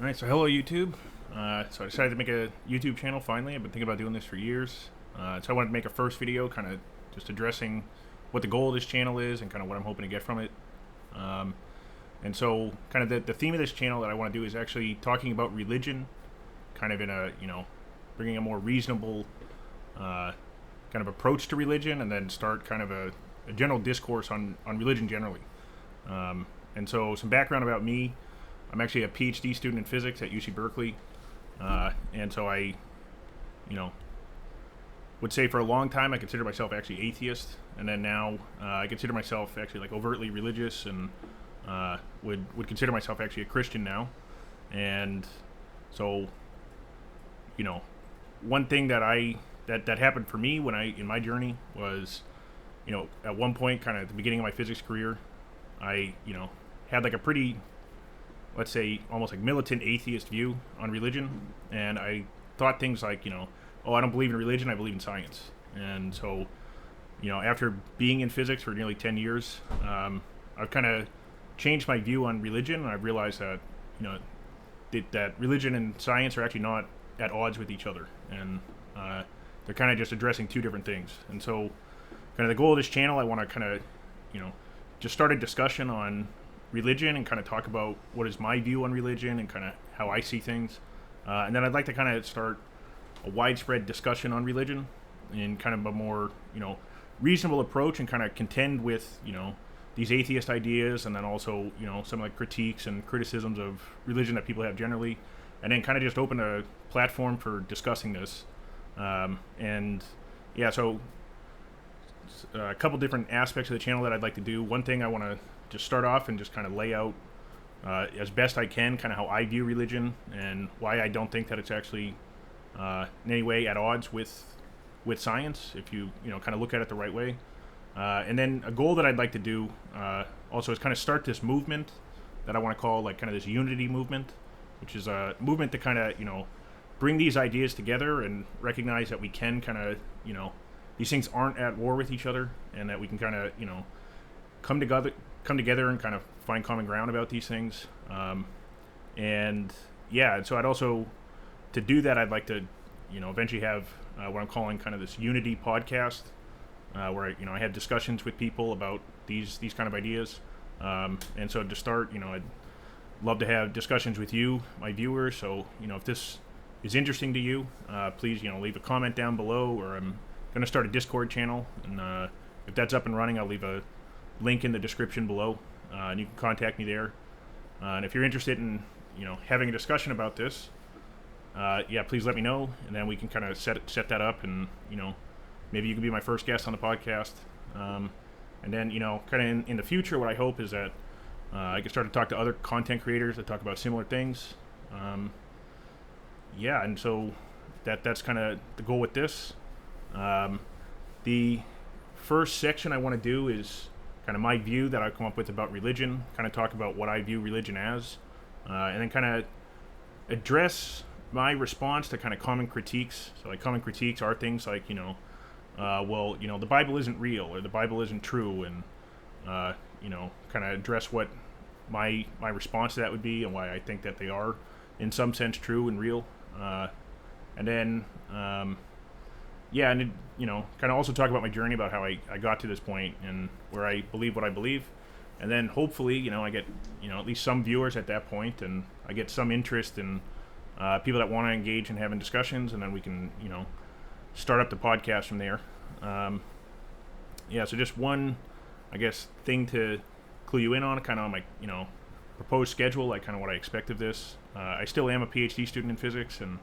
All right, so hello YouTube. So I decided to make a YouTube channel finally. I've been thinking about doing this for years. So I wanted to make a first video kind of just addressing what the goal of this channel is and kind of what I'm hoping to get from it. Um, and so kind of the theme of this channel that I want to do is actually talking about religion, kind of in a, bringing a more reasonable kind of approach to religion, and then start kind of a general discourse on religion generally. And so some background about me. I'm actually a PhD student in physics at UC Berkeley, and so I, would say for a long time I considered myself actually atheist, and then now I consider myself actually like overtly religious, and would consider myself actually a Christian now, and so, one thing that happened for me when in my journey was, at one point, kind of at the beginning of my physics career, I had like a pretty, let's say, almost like militant atheist view on religion, and I thought things like, oh, I don't believe in religion, I believe in science. And so, after being in physics for nearly 10 years, I've kind of changed my view on religion, and I've realized that, that religion and science are actually not at odds with each other, and they're kind of just addressing two different things. And so, kind of the goal of this channel, I want to kind of, just start a discussion on religion and kind of talk about what is my view on religion and kind of how I see things. And then I'd like to kind of start a widespread discussion on religion in kind of a more, reasonable approach, and kind of contend with, these atheist ideas, and then also, some like critiques and criticisms of religion that people have generally, and then kind of just open a platform for discussing this. And yeah, so a couple different aspects of the channel that I'd like to do. One thing I want to just start off and just kind of lay out as best I can kind of how I view religion and why I don't think that it's actually in any way at odds with science, if you kind of look at it the right way. And then a goal that I'd like to do also is kind of start this movement that I want to call like kind of this unity movement, which is a movement to kind of bring these ideas together and recognize that we can kind of these things aren't at war with each other, and that we can kind of come together and kind of find common ground about these things. And yeah, and so I'd also, to do that, I'd like to, eventually have what I'm calling kind of this unity podcast, where I have discussions with people about these kind of ideas. And so to start, I'd love to have discussions with you, my viewers. So if this is interesting to you, please leave a comment down below, or I'm going to start a Discord channel, and if that's up and running, I'll leave a link in the description below, and you can contact me there. And if you're interested in having a discussion about this, yeah, please let me know, and then we can kind of set that up, and maybe you can be my first guest on the podcast. And then kind of in the future, what I hope is that I can start to talk to other content creators that talk about similar things. Yeah, and so that's kind of the goal with this. The first section I want to do is kind of my view that I've come up with about religion, kind of talk about what I view religion as, and then kind of address my response to kind of common critiques. So like common critiques are things like, well, the Bible isn't real, or the Bible isn't true, and, kind of address what my response to that would be, and why I think that they are in some sense true and real. And then, yeah, and kind of also talk about my journey, about how I got to this point and where I believe what I believe, and then hopefully, I get at least some viewers at that point, and I get some interest in people that want to engage in having discussions, and then we can start up the podcast from there. Yeah, so just one, I guess, thing to clue you in on, kind of on my proposed schedule, like kind of what I expect of this. I still am a PhD student in physics, and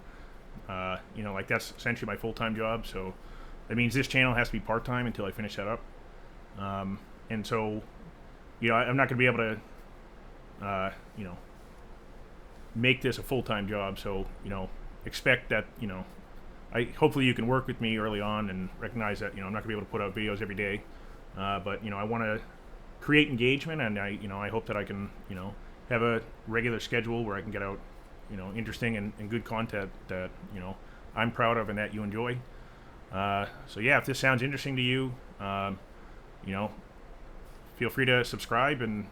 like that's essentially my full-time job, so that means this channel has to be part-time until I finish that up. And so, I'm not going to be able to, make this a full-time job, so, expect that, hopefully you can work with me early on and recognize that, I'm not going to be able to put out videos every day, but, I want to create engagement, and I hope that I can, have a regular schedule where I can get out interesting and good content that I'm proud of and that you enjoy. So yeah, if this sounds interesting to you, feel free to subscribe and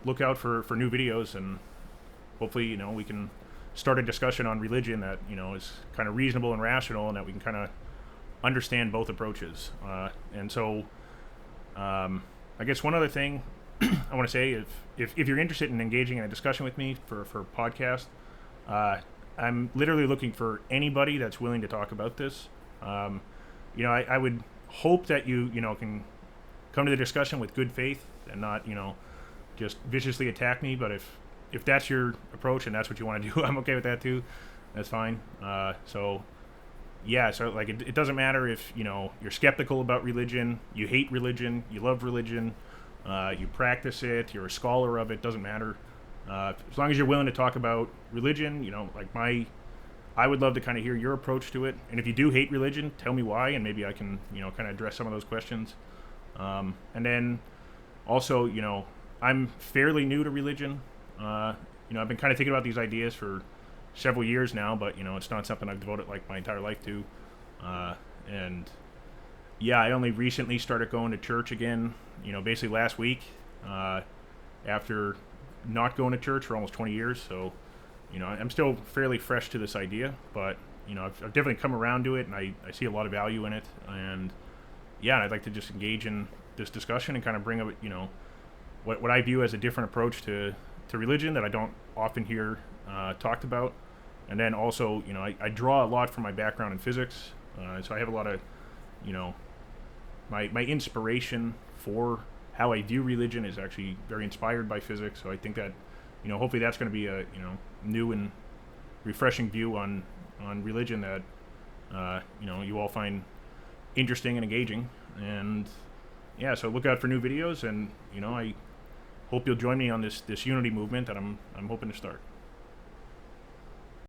look out for new videos. And hopefully, you know, we can start a discussion on religion that, you know, is kind of reasonable and rational, and that we can kind of understand both approaches. And so, I guess one other thing I want to say, if you're interested in engaging in a discussion with me for a podcast, I'm literally looking for anybody that's willing to talk about this. You know, I would hope that you know, can come to the discussion with good faith and not, you know, just viciously attack me. But if that's your approach and that's what you want to do, I'm okay with that too. That's fine. So like it doesn't matter if, you know, you're skeptical about religion, you hate religion, you love religion, you practice it, you're a scholar of it, doesn't matter. As long as you're willing to talk about religion, you know, like I would love to kind of hear your approach to it. And if you do hate religion, tell me why, and maybe I can, you know, kind of address some of those questions. And then also, you know, I'm fairly new to religion. You know, I've been kind of thinking about these ideas for several years now, but, you know, it's not something I've devoted like my entire life to. And yeah, I only recently started going to church again, you know, basically last week, after not going to church for almost 20 years. So, you know, I'm still fairly fresh to this idea, but, you know, I've definitely come around to it, and I see a lot of value in it. And yeah, I'd like to just engage in this discussion and kind of bring up, you know, what I view as a different approach to religion that I don't often hear talked about. And then also, you know, I draw a lot from my background in physics, so I have a lot of, you know, my inspiration for how I view religion is actually very inspired by physics. So I think that, you know, hopefully that's going to be a, you know, new and refreshing view on religion that, you know, you all find interesting and engaging. And yeah, so look out for new videos, and, you know, I hope you'll join me on this unity movement that I'm hoping to start.